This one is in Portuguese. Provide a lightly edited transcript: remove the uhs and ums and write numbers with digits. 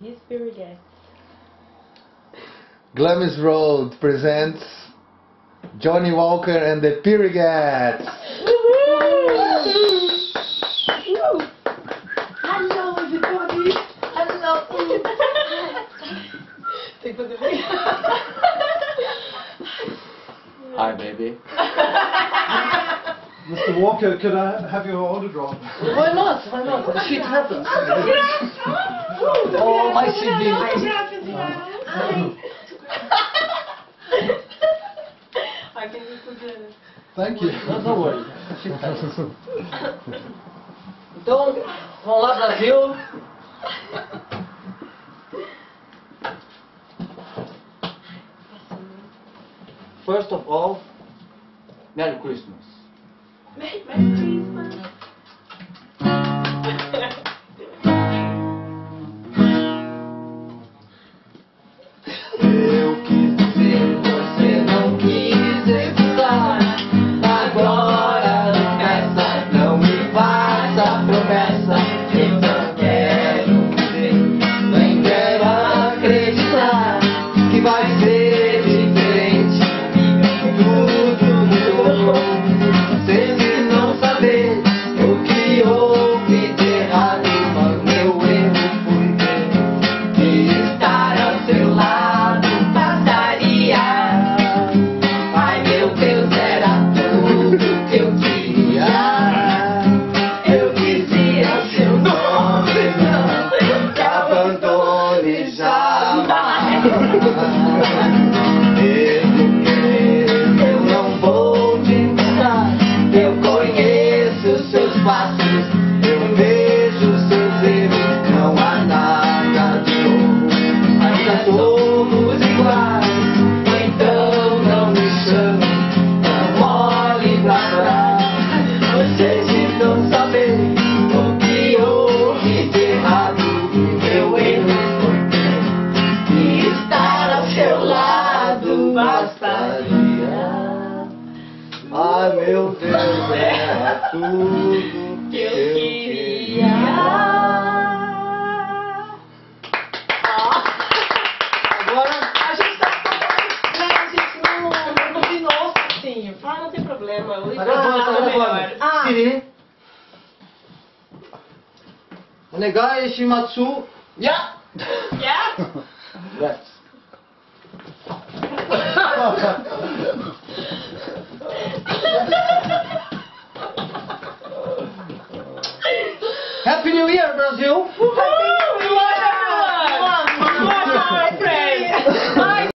His periguetes. Glamis Road presents Johnny Walker and the Periguetes. Hello everybody! Hello! Tem que fazer bem. Hi baby. Mr. Walker, could I have your autograph? Why not? Why not? The shit happens. Oh, my CD. I can do together. Thank you. Don't worry. Então, vamos lá, Brasil. First of all, Merry Christmas. Merry Christmas! Eu quis dizer, você não quis escutar. Agora não peça, não me faça promessa. Então quero dizer, nem quero acreditar que vai ser diferente. Tudo mudou. Sem não saber o que houve de errado, mas meu erro foi ter que estar ao seu lado. Bastaria. Ai meu Deus, era tudo que eu queria. Eu dizia seu nome, não te abandone jamais. Mesmo que eu não vou te ensinar, eu conheço seus passos, eu vejo seus erros, não há nada de novo, ainda somos iguais. Então não me chame, não olhe pra trás. Vocês não sabem o que houve de errado, meu erro foi ter que estar ao seu lado. Bastaria. Ai meu Deus, era tudo que eu queria. Agora A gente tá com... Né, a gente não combinou assim. Ah, não tem problema. O tá gravando, melhor. Ah, Siri. Onegai shimatsu. Ya. yeah? Let's. Happy New Year, Brasil! Happy New Year, everyone! One more time, friends!